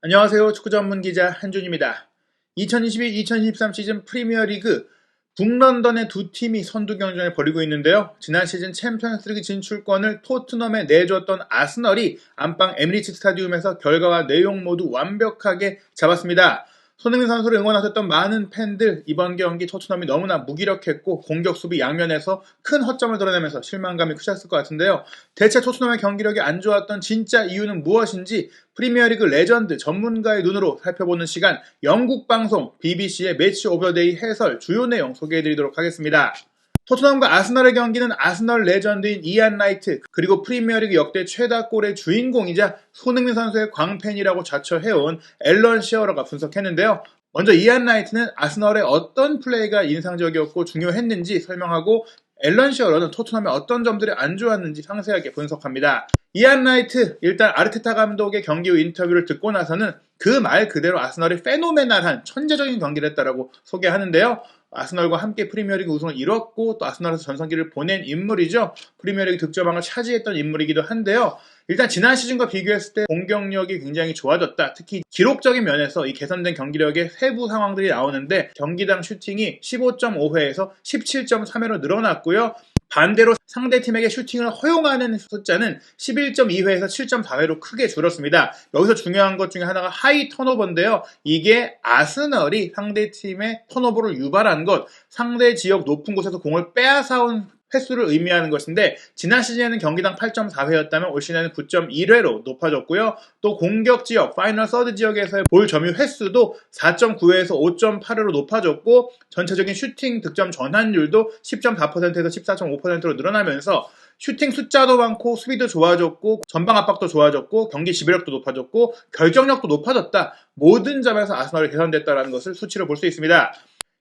안녕하세요. 축구 전문 기자 한준입니다. 2022-2023 시즌 프리미어리그 북런던의 두 팀이 선두 경쟁을 벌이고 있는데요. 지난 시즌 챔피언스리그 진출권을 토트넘에 내줬던 아스널이 안방 에미리츠 스타디움에서 결과와 내용 모두 완벽하게 잡았습니다. 손흥민 선수를 응원하셨던 많은 팬들, 이번 경기 토트넘이 너무나 무기력했고 공격 수비 양면에서 큰 허점을 드러내면서 실망감이 크셨을 것 같은데요. 대체 토트넘의 경기력이 안 좋았던 진짜 이유는 무엇인지 프리미어리그 레전드 전문가의 눈으로 살펴보는 시간, 영국 방송 BBC의 매치 오버 데이 해설 주요 내용 소개해드리도록 하겠습니다. 토트넘과 아스널의 경기는 아스널 레전드인 이안 라이트, 그리고 프리미어리그 역대 최다골의 주인공이자 손흥민 선수의 광팬이라고 자처해온 앨런 시어러가 분석했는데요. 먼저 이안 라이트는 아스널의 어떤 플레이가 인상적이었고 중요했는지 설명하고, 앨런 시어러는 토트넘의 어떤 점들이 안 좋았는지 상세하게 분석합니다. 이안 라이트, 일단 아르테타 감독의 경기 후 인터뷰를 듣고 나서는 그 말 그대로 아스널이 페노메날한 천재적인 경기를 했다라고 소개하는데요. 아스널과 함께 프리미어리그 우승을 이뤘고 또 아스널에서 전성기를 보낸 인물이죠. 프리미어리그 득점왕을 차지했던 인물이기도 한데요. 일단 지난 시즌과 비교했을 때 공격력이 굉장히 좋아졌다. 특히 기록적인 면에서 이 개선된 경기력의 세부 상황들이 나오는데, 경기당 슈팅이 15.5회에서 17.3회로 늘어났고요. 반대로 상대팀에게 슈팅을 허용하는 숫자는 11.2회에서 7.4회로 크게 줄었습니다. 여기서 중요한 것 중에 하나가 하이 턴오버인데요. 이게 아스널이 상대팀의 턴오버를 유발한 것, 상대 지역 높은 곳에서 공을 빼앗아온 횟수를 의미하는 것인데, 지난 시즌에는 경기당 8.4회였다면 올 시즌에는 9.1회로 높아졌고요. 또 공격 지역, 파이널 서드 지역에서의 볼 점유 횟수도 4.9회에서 5.8회로 높아졌고, 전체적인 슈팅 득점 전환율도 10.4%에서 14.5%로 늘어나면서 슈팅 숫자도 많고 수비도 좋아졌고 전방 압박도 좋아졌고 경기 지배력도 높아졌고 결정력도 높아졌다. 모든 점에서 아스널이 개선됐다는 것을 수치로 볼 수 있습니다.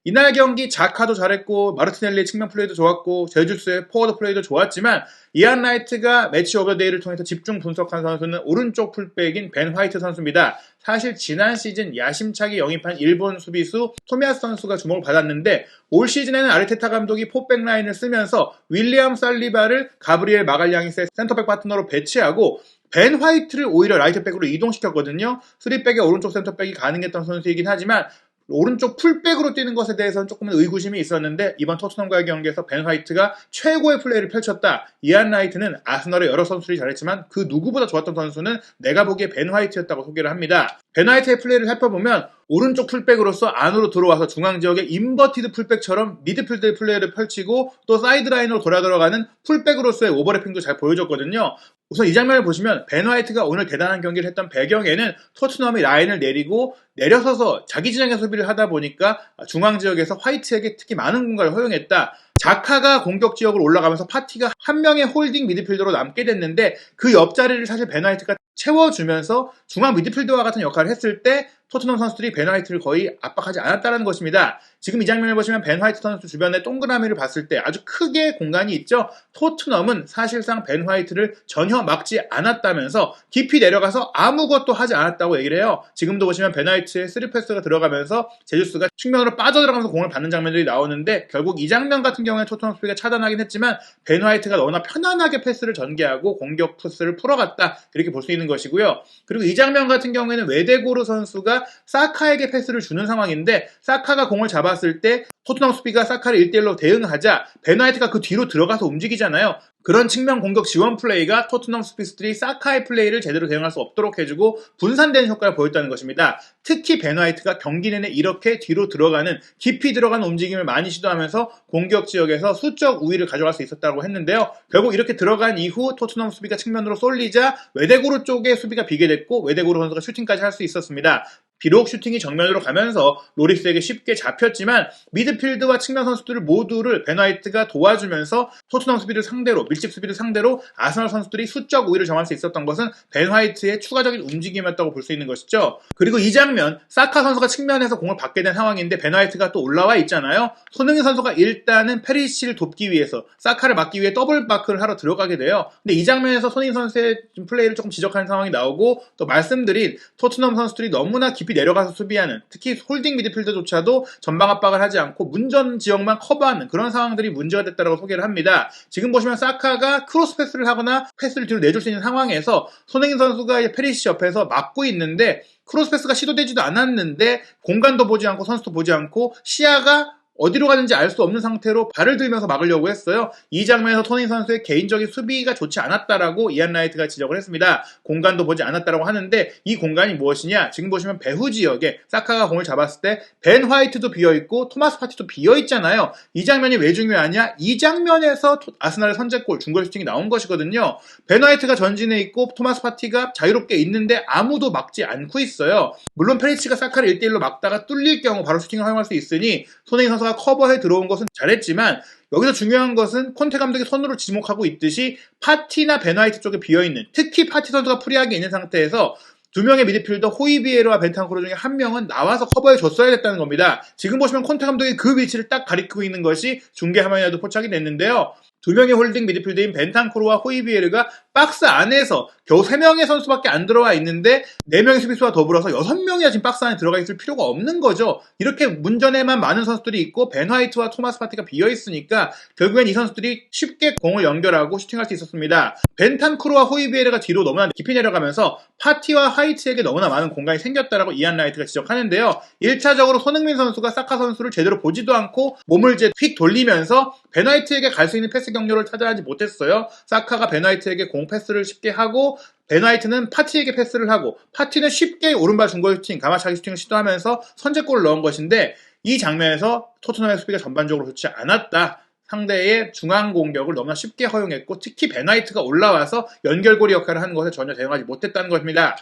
이날 경기 자카도 잘했고 마르티넬리의 측면 플레이도 좋았고 제주스의 포워드 플레이도 좋았지만, 이안 라이트가 매치 오버 데이를 통해서 집중 분석한 선수는 오른쪽 풀백인 벤 화이트 선수입니다. 사실 지난 시즌 야심차게 영입한 일본 수비수 토미야스 선수가 주목을 받았는데, 올 시즌에는 아르테타 감독이 포백 라인을 쓰면서 윌리엄 살리바를 가브리엘 마갈량이스의 센터백 파트너로 배치하고 벤 화이트를 오히려 라이트백으로 이동시켰거든요. 3백의 오른쪽 센터백이 가능했던 선수이긴 하지만 오른쪽 풀백으로 뛰는 것에 대해서는 조금은 의구심이 있었는데, 이번 토트넘과의 경기에서 벤 화이트가 최고의 플레이를 펼쳤다. 이안 라이트는 아스널의 여러 선수들이 잘했지만 그 누구보다 좋았던 선수는 내가 보기에 벤 화이트였다고 소개를 합니다. 벤 화이트의 플레이를 살펴보면 오른쪽 풀백으로서 안으로 들어와서 중앙지역의 인버티드 풀백처럼 미드필드의 플레이를 펼치고 또 사이드라인으로 돌아 들어가는 풀백으로서의 오버래핑도 잘 보여줬거든요. 우선 이 장면을 보시면 벤 화이트가 오늘 대단한 경기를 했던 배경에는 토트넘이 라인을 내리고 내려서서 자기 진영의 수비를 하다 보니까 중앙지역에서 화이트에게 특히 많은 공간을 허용했다. 자카가 공격 지역으로 올라가면서 파티가 한 명의 홀딩 미드필더로 남게 됐는데, 그 옆자리를 사실 벤 화이트가 채워주면서 중앙 미드필더와 같은 역할을 했을 때 토트넘 선수들이 벤 화이트를 거의 압박하지 않았다는 것입니다. 지금 이 장면을 보시면 벤 화이트 선수 주변의 동그라미를 봤을 때 아주 크게 공간이 있죠. 토트넘은 사실상 벤 화이트를 전혀 막지 않았다면서 깊이 내려가서 아무것도 하지 않았다고 얘기를 해요. 지금도 보시면 벤 화이트의 3패스가 들어가면서 제주스가 측면으로 빠져들어가면서 공을 받는 장면들이 나오는데, 결국 이 장면 같은 경우에 토트넘 수비가 차단하긴 했지만 벤 화이트가 너무나 편안하게 패스를 전개하고 공격 패스를 풀어갔다, 이렇게 볼 수 있는 것이고요. 그리고 이 장면 같은 경우에는 웨데고르 선수가 사카에게 패스를 주는 상황인데, 사카가 공을 잡았을 때 토트넘 수비가 사카를 1대1로 대응하자 벤 화이트가 그 뒤로 들어가서 움직이잖아요. 그런 측면 공격 지원 플레이가 토트넘 수비수들이 사카의 플레이를 제대로 대응할 수 없도록 해주고 분산되는 효과를 보였다는 것입니다. 특히 벤 화이트가 경기 내내 이렇게 뒤로 들어가는, 깊이 들어가는 움직임을 많이 시도하면서 공격 지역에서 수적 우위를 가져갈 수 있었다고 했는데요. 결국 이렇게 들어간 이후 토트넘 수비가 측면으로 쏠리자 웨데고르 쪽에 수비가 비게 됐고 웨데고르 선수가 슈팅까지 할 수 있었습니다. 비록 슈팅이 정면으로 가면서 로리스에게 쉽게 잡혔지만 미드필드와 측면 선수들을 모두를 벤 화이트가 도와주면서 토트넘 수비를 상대로, 밀집 수비를 상대로 아스널 선수들이 수적 우위를 점할 수 있었던 것은 벤 화이트의 추가적인 움직임이었다고 볼 수 있는 것이죠. 그리고 이 장면, 사카 선수가 측면에서 공을 받게 된 상황인데 벤 화이트가 또 올라와 있잖아요. 손흥민 선수가 일단은 페리시를 돕기 위해서, 사카를 막기 위해 더블 마크를 하러 들어가게 돼요. 근데 이 장면에서 손흥민 선수의 플레이를 조금 지적하는 상황이 나오고, 또 말씀드린 토트넘 선수들이 너무나 깊이 깊이 내려가서 수비하는, 특히 홀딩 미드필더조차도 전방 압박을 하지 않고 문전 지역만 커버하는 그런 상황들이 문제가 됐다고 소개를 합니다. 지금 보시면 사카가 크로스 패스를 하거나 패스를 뒤로 내줄 수 있는 상황에서 손흥민 선수가 페리시치 옆에서 막고 있는데 크로스 패스가 시도되지도 않았는데 공간도 보지 않고 선수도 보지 않고 시야가 어디로 가는지 알 수 없는 상태로 발을 들면서 막으려고 했어요. 이 장면에서 손흥민 선수의 개인적인 수비가 좋지 않았다라고 이안 라이트가 지적을 했습니다. 공간도 보지 않았다라고 하는데 이 공간이 무엇이냐? 지금 보시면 배후 지역에 사카가 공을 잡았을 때 벤 화이트도 비어있고 토마스 파티도 비어있잖아요. 이 장면이 왜 중요하냐? 이 장면에서 아스날의 선제골, 중거리 슈팅이 나온 것이거든요. 벤 화이트가 전진해 있고 토마스 파티가 자유롭게 있는데 아무도 막지 않고 있어요. 물론 페리치가 사카를 1대1로 막다가 뚫릴 경우 바로 슈팅을 허용할 수 있으니 손흥민 선수가 커버해 들어온 것은 잘했지만 여기서 중요한 것은 콘테 감독이 손으로 지목하고 있듯이 파티나 벤 화이트 쪽에 비어있는, 특히 파티 선수가 프리하게 있는 상태에서 두 명의 미드필더 호이비에르와 벤탄쿠르 중에 한 명은 나와서 커버해 줬어야 됐다는 겁니다. 지금 보시면 콘테 감독이 그 위치를 딱 가리키고 있는 것이 중계 화면에도 포착이 됐는데요. 두 명의 홀딩 미드필더인 벤탄쿠르와 호이비에르가 박스 안에서 겨우 3명의 선수밖에 안 들어와 있는데 4명의 수비수와 더불어서 6명이나 지금 박스 안에 들어가 있을 필요가 없는 거죠. 이렇게 문전에만 많은 선수들이 있고 벤 화이트와 토마스 파티가 비어있으니까 결국엔 이 선수들이 쉽게 공을 연결하고 슈팅할 수 있었습니다. 벤탄쿠르와 호이비에르가 뒤로 너무나 깊이 내려가면서 파티와 화이트에게 너무나 많은 공간이 생겼다라고 이안 라이트가 지적하는데요. 1차적으로 손흥민 선수가 사카 선수를 제대로 보지도 않고 몸을 이제 휙 돌리면서 벤 화이트에게 갈 수 있는 패스 경로를 차단하지 못했어요. 사카가 벤 화이트에게 공 패스를 쉽게 하고 벤 화이트는 파티에게 패스를 하고 파티는 쉽게 오른발 중거리 슈팅, 가마차기 슈팅을 시도하면서 선제골을 넣은 것인데 이 장면에서 토트넘의 수비가 전반적으로 좋지 않았다. 상대의 중앙 공격을 너무나 쉽게 허용했고 특히 벤 화이트가 올라와서 연결고리 역할을 하는 것에 전혀 대응하지 못했다는 것입니다.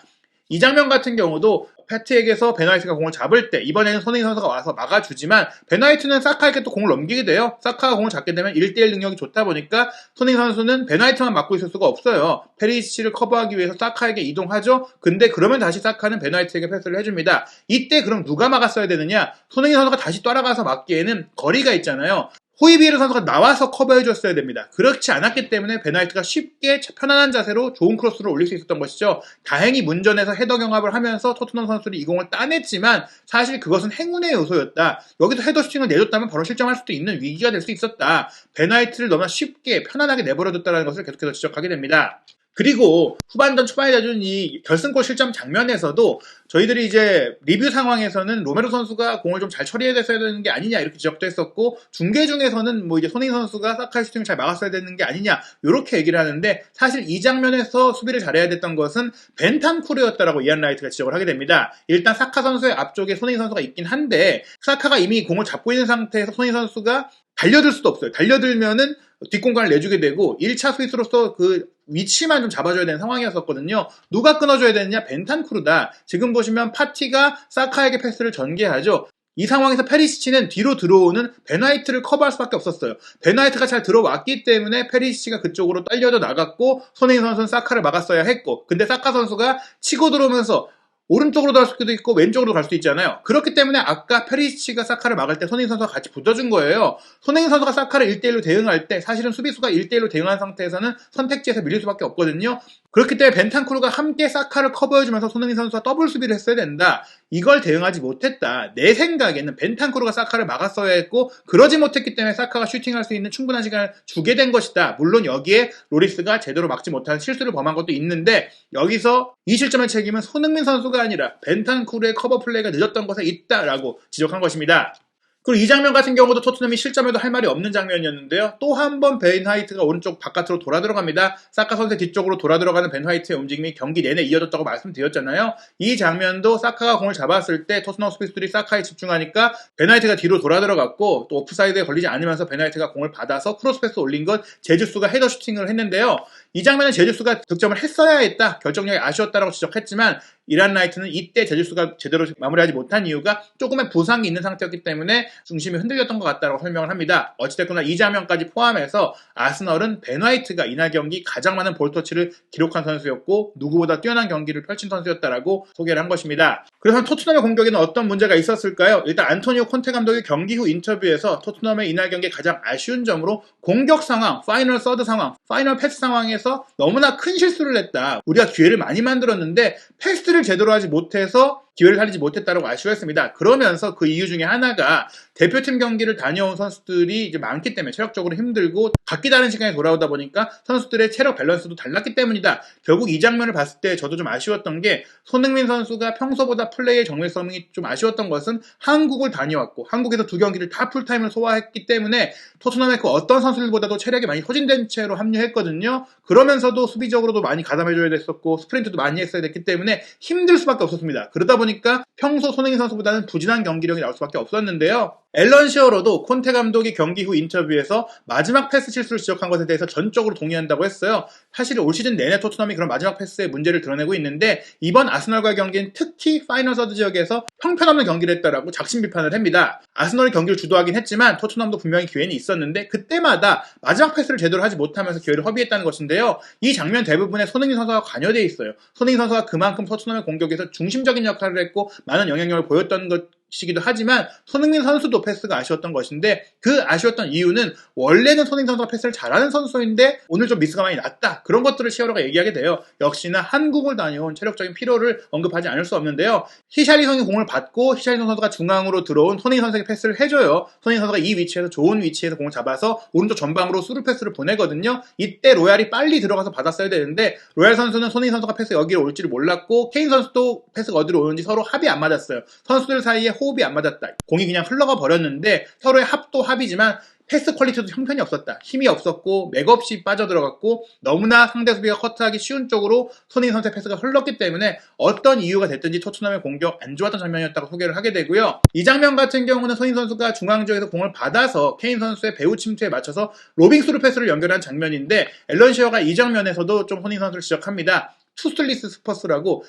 이 장면 같은 경우도 파티에게서 벤 화이트가 공을 잡을 때 이번에는 손흥민 선수가 와서 막아주지만 벤 화이트는 사카에게 또 공을 넘기게 돼요. 사카가 공을 잡게 되면 1대1 능력이 좋다 보니까 손흥민 선수는 벤 화이트만 막고 있을 수가 없어요. 페리시치를 커버하기 위해서 사카에게 이동하죠. 근데 그러면 다시 사카는 벤 화이트에게 패스를 해줍니다. 이때 그럼 누가 막았어야 되느냐? 손흥민 선수가 다시 따라가서 막기에는 거리가 있잖아요. 호이비에르 선수가 나와서 커버해줬어야 됩니다. 그렇지 않았기 때문에 벤 화이트가 쉽게 편안한 자세로 좋은 크로스를 올릴 수 있었던 것이죠. 다행히 문전에서 헤더 경합을 하면서 토트넘 선수들이 이 공을 따냈지만 사실 그것은 행운의 요소였다. 여기서 헤더 슈팅을 내줬다면 바로 실점할 수도 있는 위기가 될 수 있었다. 벤 화이트를 너무나 쉽게 편안하게 내버려뒀다는 것을 계속해서 지적하게 됩니다. 그리고 후반전 초반에 자준 이 결승골 실점 장면에서도 저희들이 이제 리뷰 상황에서는 로메로 선수가 공을 좀 잘 처리해냈어야 되는 게 아니냐 이렇게 지적도 했었고 중계 중에서는 뭐 이제 손흥민 선수가 사카의 슈팅을 잘 막았어야 되는 게 아니냐 이렇게 얘기를 하는데 사실 이 장면에서 수비를 잘해야 됐던 것은 벤탄쿠르였다라고 이안 라이트가 지적을 하게 됩니다. 일단 사카 선수의 앞쪽에 손흥민 선수가 있긴 한데 사카가 이미 공을 잡고 있는 상태에서 손흥민 선수가 달려들 수도 없어요. 달려들면은 뒷공간을 내주게 되고 1차 스위스로서 그 위치만 좀 잡아줘야 되는 상황이었었거든요. 누가 끊어줘야 되느냐? 벤탄쿠르다. 지금 보시면 파티가 사카에게 패스를 전개하죠. 이 상황에서 페리시치는 뒤로 들어오는 벤 화이트를 커버할 수밖에 없었어요. 벤 화이트가 잘 들어왔기 때문에 페리시치가 그쪽으로 딸려져 나갔고 손흥민 선수는 사카를 막았어야 했고 근데 사카 선수가 치고 들어오면서 오른쪽으로 갈 수도 있고 왼쪽으로 갈 수도 있잖아요. 그렇기 때문에 아까 페리시치가 사카를 막을 때 손흥민 선수가 같이 붙어준 거예요. 손흥민 선수가 사카를 1대1로 대응할 때 사실은 수비수가 1대1로 대응한 상태에서는 선택지에서 밀릴 수밖에 없거든요. 그렇기 때문에 벤탄쿠르가 함께 사카를 커버해주면서 손흥민 선수가 더블 수비를 했어야 된다. 이걸 대응하지 못했다. 내 생각에는 벤탄쿠르가 사카를 막았어야 했고 그러지 못했기 때문에 사카가 슈팅할 수 있는 충분한 시간을 주게 된 것이다. 물론 여기에 로리스가 제대로 막지 못한 실수를 범한 것도 있는데 여기서 이 실점의 책임은 손흥민 선수가 아니라 벤탄쿠르의 커버 플레이가 늦었던 것에 있다라고 지적한 것입니다. 그리고 이 장면 같은 경우도 토트넘이 실점해도 할 말이 없는 장면이었는데요. 또 한 번 벤 화이트가 오른쪽 바깥으로 돌아 들어갑니다. 사카 선수의 뒤쪽으로 돌아 들어가는 벤 화이트의 움직임이 경기 내내 이어졌다고 말씀드렸잖아요. 이 장면도 사카가 공을 잡았을 때 토트넘 수비수들이 사카에 집중하니까 벤 화이트가 뒤로 돌아 들어갔고 또 오프사이드에 걸리지 않으면서 벤 화이트가 공을 받아서 크로스 패스 올린 것 제주스가 헤더 슈팅을 했는데요. 이 장면은 제주스가 득점을 했어야 했다. 결정력이 아쉬웠다라고 지적했지만 이안 라이트는 이때 제주스가 제대로 마무리하지 못한 이유가 조금의 부상이 있는 상태였기 때문에 중심이 흔들렸던 것 같다고 설명을 합니다. 어찌됐거나 이 장면까지 포함해서 아스널은 벤 화이트가 이날 경기 가장 많은 볼터치를 기록한 선수였고 누구보다 뛰어난 경기를 펼친 선수였다라고 소개를 한 것입니다. 그래서 토트넘의 공격에는 어떤 문제가 있었을까요? 일단 안토니오 콘테 감독이 경기 후 인터뷰에서 토트넘의 이날 경기 가장 아쉬운 점으로 공격 상황, 파이널 서드 상황, 파이널 패스 상황에서 너무나 큰 실수를 했다. 우리가 기회를 많이 만들었는데 패스를 제대로 하지 못해서 기회를 살리지 못했다고 아쉬워했습니다. 그러면서 그 이유 중에 하나가 대표팀 경기를 다녀온 선수들이 이제 많기 때문에 체력적으로 힘들고 각기 다른 시간에 돌아오다 보니까 선수들의 체력 밸런스도 달랐기 때문이다. 결국 이 장면을 봤을 때 저도 좀 아쉬웠던 게 손흥민 선수가 평소보다 플레이의 정밀성이 좀 아쉬웠던 것은 한국을 다녀왔고 한국에서 두 경기를 다 풀타임을 소화했기 때문에 토트넘의 그 어떤 선수들보다도 체력이 많이 소진된 채로 합류했거든요. 그러면서도 수비적으로도 많이 가담해줘야 됐었고 스프린트도 많이 했어야 됐기 때문에 힘들 수밖에 없었습니다. 그러다 보니까 평소 손흥민 선수보다는 부진한 경기력이 나올 수밖에 없었는데요. 앨런 시어러도 콘테 감독이 경기 후 인터뷰에서 마지막 패스 실수를 지적한 것에 대해서 전적으로 동의한다고 했어요. 사실 올 시즌 내내 토트넘이 그런 마지막 패스의 문제를 드러내고 있는데 이번 아스널과의 경기는 특히 파이널 서드 지역에서 형편없는 경기를 했다라고 작심 비판을 합니다. 아스널이 경기를 주도하긴 했지만 토트넘도 분명히 기회는 있었는데 그때마다 마지막 패스를 제대로 하지 못하면서 기회를 허비했다는 것인데요. 이 장면 대부분에 손흥민 선수가 관여되어 있어요. 손흥민 선수가 그만큼 토트넘의 공격에서 중심적인 역할을 했고 많은 영향력을 보였던 것이기도 하지만 손흥민 선수도 패스가 아쉬웠던 것인데 그 아쉬웠던 이유는 원래는 손흥민 선수가 패스를 잘하는 선수인데 오늘 좀 미스가 많이 났다. 그런 것들을 시어러가 얘기하게 돼요. 역시나 한국을 다녀온 체력적인 피로를 언급하지 않을 수 없는데요. 히샬리송이 공을 받고 히샬리송 선수가 중앙으로 들어온 손흥민 선수에게 패스를 해줘요. 손흥민 선수가 이 위치에서 좋은 위치에서 공을 잡아서 오른쪽 전방으로 스루 패스를 보내거든요. 이때 로얄이 빨리 들어가서 받았어야 되는데 로얄 선수는 손흥민 선수가 패스 여기로 올지를 몰랐고 케인 선수도 패스가 어디로 오는지 서로 합이 안 맞았어요. 선수들 사이에 호흡이 안 맞았다. 공이 그냥 흘러가 버렸는데 서로의 합도 합이지만 패스 퀄리티도 형편이 없었다. 힘이 없었고 맥없이 빠져들어갔고 너무나 상대 수비가 커트하기 쉬운 쪽으로 손흥민 선수의 패스가 흘렀기 때문에 어떤 이유가 됐든지 토트넘의 공격 안 좋았던 장면이었다고 소개를 하게 되고요. 이 장면 같은 경우는 손흥민 선수가 중앙 지역에서 공을 받아서 케인 선수의 배우 침투에 맞춰서 로빙 스루 패스를 연결한 장면인데 앨런 시어가 이 장면에서도 좀 손흥민 선수를 지적합니다. 투슬리스 스퍼스라고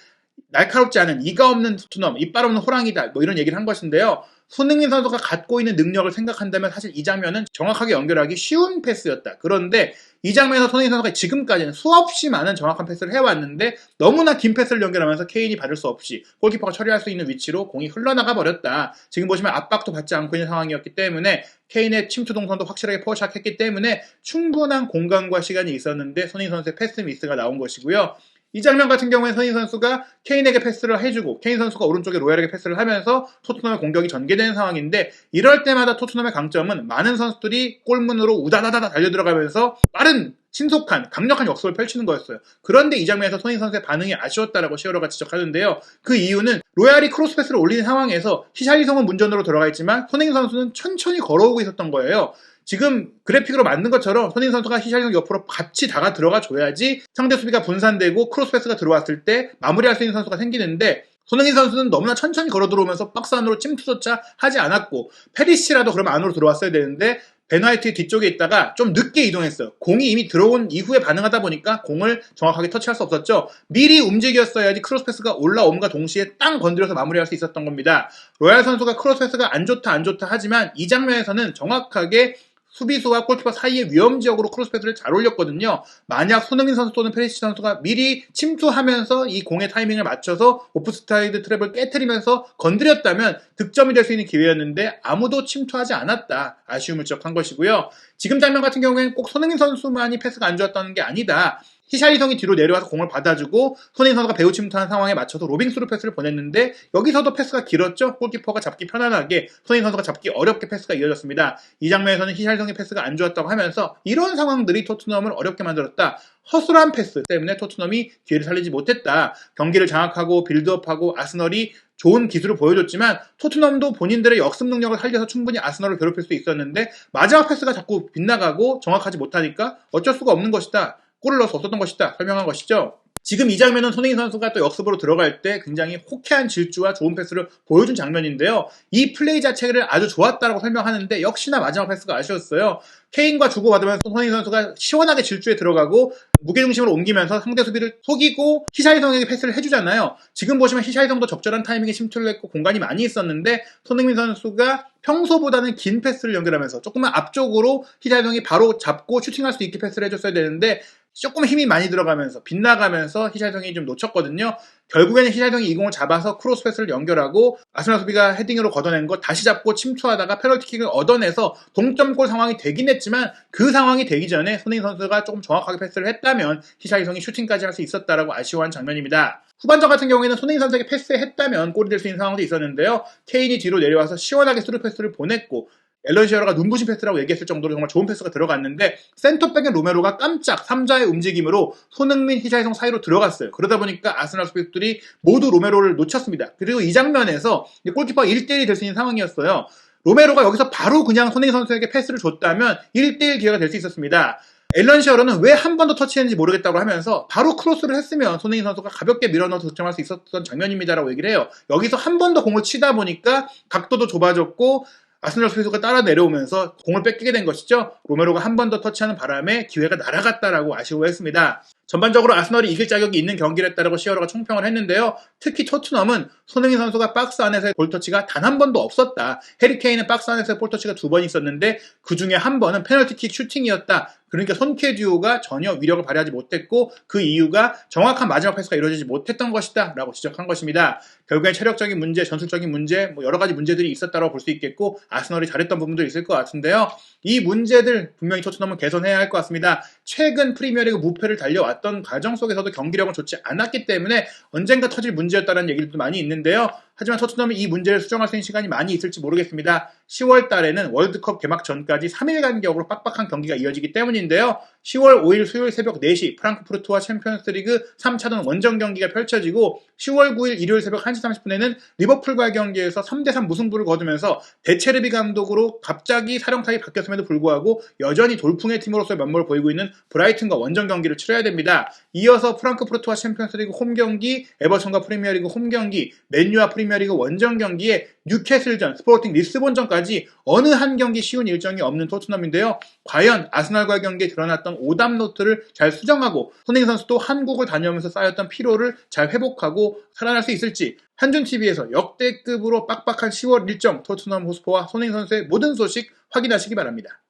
날카롭지 않은 이가 없는 토트넘, 이빨 없는 호랑이다 뭐 이런 얘기를 한 것인데요. 손흥민 선수가 갖고 있는 능력을 생각한다면 사실 이 장면은 정확하게 연결하기 쉬운 패스였다. 그런데 이 장면에서 손흥민 선수가 지금까지는 수없이 많은 정확한 패스를 해왔는데 너무나 긴 패스를 연결하면서 케인이 받을 수 없이 골키퍼가 처리할 수 있는 위치로 공이 흘러나가 버렸다. 지금 보시면 압박도 받지 않고 있는 상황이었기 때문에 케인의 침투 동선도 확실하게 포착했기 때문에 충분한 공간과 시간이 있었는데 손흥민 선수의 패스 미스가 나온 것이고요. 이 장면 같은 경우에 손흥민 선수가 케인에게 패스를 해주고 케인 선수가 오른쪽에 로얄에게 패스를 하면서 토트넘의 공격이 전개되는 상황인데 이럴 때마다 토트넘의 강점은 많은 선수들이 골문으로 우다다다 달려들어가면서 빠른 신속한 강력한 역습을 펼치는 거였어요. 그런데 이 장면에서 손흥민 선수의 반응이 아쉬웠다라고 시어러가 지적하는데요. 그 이유는 로얄이 크로스 패스를 올리는 상황에서 히샬리송은 문전으로 들어가 있지만 손흥민 선수는 천천히 걸어오고 있었던 거예요. 지금 그래픽으로 만든 것처럼 손흥민 선수가 히샬리송 옆으로 같이 다가 들어가 줘야지 상대 수비가 분산되고 크로스 패스가 들어왔을 때 마무리할 수 있는 선수가 생기는데 손흥민 선수는 너무나 천천히 걸어 들어오면서 박스 안으로 침투조차 하지 않았고 페리시치라도 그러면 안으로 들어왔어야 되는데 벤 화이트 뒤쪽에 있다가 좀 늦게 이동했어요. 공이 이미 들어온 이후에 반응하다 보니까 공을 정확하게 터치할 수 없었죠. 미리 움직였어야지 크로스 패스가 올라옴과 동시에 땅 건드려서 마무리할 수 있었던 겁니다. 로얄 선수가 크로스 패스가 안 좋다 하지만 이 장면에서는 정확하게 수비수와 골키퍼 사이의 위험 지역으로 크로스 패스를 잘 올렸거든요. 만약 손흥민 선수 또는 페리시치 선수가 미리 침투하면서 이 공의 타이밍을 맞춰서 오프사이드 트랩을 깨트리면서 건드렸다면 득점이 될 수 있는 기회였는데 아무도 침투하지 않았다. 아쉬움을 지적한 것이고요. 지금 장면 같은 경우에는 꼭 손흥민 선수만이 패스가 안 좋았다는 게 아니다. 히샬리송이 뒤로 내려와서 공을 받아주고 손흥민 선수가 배우 침투한 상황에 맞춰서 로빙 스루 패스를 보냈는데 여기서도 패스가 길었죠. 골키퍼가 잡기 편안하게 손흥민 선수가 잡기 어렵게 패스가 이어졌습니다. 이 장면에서는 히샬리송의 패스가 안 좋았다고 하면서 이런 상황들이 토트넘을 어렵게 만들었다. 허술한 패스 때문에 토트넘이 기회를 살리지 못했다. 경기를 장악하고 빌드업하고 아스널이 좋은 기술을 보여줬지만 토트넘도 본인들의 역습 능력을 살려서 충분히 아스널을 괴롭힐 수 있었는데 마지막 패스가 자꾸 빗나가고 정확하지 못하니까 어쩔 수가 없는 것이다. 골을 넣을 수 없었던 것이다. 설명한 것이죠. 지금 이 장면은 손흥민 선수가 또 역습으로 들어갈 때 굉장히 호쾌한 질주와 좋은 패스를 보여준 장면인데요. 이 플레이 자체를 아주 좋았다라고 설명하는데 역시나 마지막 패스가 아쉬웠어요. 케인과 주고받으면서 손흥민 선수가 시원하게 질주에 들어가고 무게중심을 옮기면서 상대 수비를 속이고 히샬리송에게 패스를 해주잖아요. 지금 보시면 히샬리송도 적절한 타이밍에 침투를 했고 공간이 많이 있었는데 손흥민 선수가 평소보다는 긴 패스를 연결하면서 조금만 앞쪽으로 히샬리송이 바로 잡고 슈팅할 수 있게 패스를 해줬어야 되는데 조금 힘이 많이 들어가면서 빗나가면서 히샬리송이 좀 놓쳤거든요. 결국에는 히샬리송이 이 공을 잡아서 크로스 패스를 연결하고 아스날 수비가 헤딩으로 걷어낸 거 다시 잡고 침투하다가 페널티킥을 얻어내서 동점골 상황이 되긴 했지만 그 상황이 되기 전에 손흥민 선수가 조금 정확하게 패스를 했다면 히샬리송이 슈팅까지 할 수 있었다라고 아쉬워한 장면입니다. 후반전 같은 경우에는 손흥민 선수에게 패스했다면 골이 될 수 있는 상황도 있었는데요. 케인이 뒤로 내려와서 시원하게 스루 패스를 보냈고 앨런 시어러가 눈부신 패스라고 얘기했을 정도로 정말 좋은 패스가 들어갔는데 센터백의 로메로가 깜짝 3자의 움직임으로 손흥민, 히샤이성 사이로 들어갔어요. 그러다 보니까 아스날 수비수들이 모두 로메로를 놓쳤습니다. 그리고 이 장면에서 골키퍼가 1대1이 될 수 있는 상황이었어요. 로메로가 여기서 바로 그냥 손흥민 선수에게 패스를 줬다면 1대1 기회가 될 수 있었습니다. 앨런 시어러는 왜 한 번 더 터치했는지 모르겠다고 하면서 바로 크로스를 했으면 손흥민 선수가 가볍게 밀어넣어서 득점할 수 있었던 장면입니다라고 얘기를 해요. 여기서 한 번 더 공을 치다 보니까 각도도 좁아졌고 아스날 수비수가 따라 내려오면서 공을 뺏기게 된 것이죠. 로메로가 한 번 더 터치하는 바람에 기회가 날아갔다라고 아쉬워했습니다. 전반적으로 아스널이 이길 자격이 있는 경기를 했다라고 시어러가 총평을 했는데요. 특히 토트넘은 손흥민 선수가 박스 안에서의 볼터치가 단 한 번도 없었다. 해리 케인은 박스 안에서의 볼터치가 2번 있었는데 그 중에 한 번은 페널티킥 슈팅이었다. 그러니까 손케 듀오가 전혀 위력을 발휘하지 못했고 그 이유가 정확한 마지막 패스가 이루어지지 못했던 것이다 라고 지적한 것입니다. 결국엔 체력적인 문제, 전술적인 문제, 여러 가지 문제들이 있었다고 볼 수 있겠고 아스널이 잘했던 부분도 있을 것 같은데요. 이 문제들 분명히 토트넘은 개선해야 할 것 같습니다. 최근 프리미어리그 무패를 달려왔던 과정 속에서도 경기력은 좋지 않았기 때문에 언젠가 터질 문제였다는 얘기도 많이 있는데요. 하지만 토트넘이 이 문제를 수정할 수 있는 시간이 많이 있을지 모르겠습니다. 10월 달에는 월드컵 개막 전까지 3일 간격으로 빡빡한 경기가 이어지기 때문인데요. 10월 5일 수요일 새벽 4시 프랑크푸르트와 챔피언스리그 3차전 원정 경기가 펼쳐지고 10월 9일 일요일 새벽 1시 30분에는 리버풀과의 경기에서 3대3 무승부를 거두면서 데체르비 감독으로 갑자기 사령탑이 바뀌었음에도 불구하고 여전히 돌풍의 팀으로서의 면모를 보이고 있는 브라이튼과 원정 경기를 치러야 됩니다. 이어서 프랑크푸르트와 챔피언스리그 홈 경기, 에버턴과 프리미어리그 홈 경기, 맨유와 프리미어리그 원정 경기에 뉴캐슬전, 스포팅 리스본전까지 어느 한 경기 쉬운 일정이 없는 토트넘인데요. 과연 아스날과의 경기에 드러났던 오답 노트를 잘 수정하고 손흥민 선수도 한국을 다녀오면서 쌓였던 피로를 잘 회복하고 살아날 수 있을지 한준TV에서 역대급으로 빡빡한 10월 일정 토트넘 호스퍼와 손흥민 선수의 모든 소식 확인하시기 바랍니다.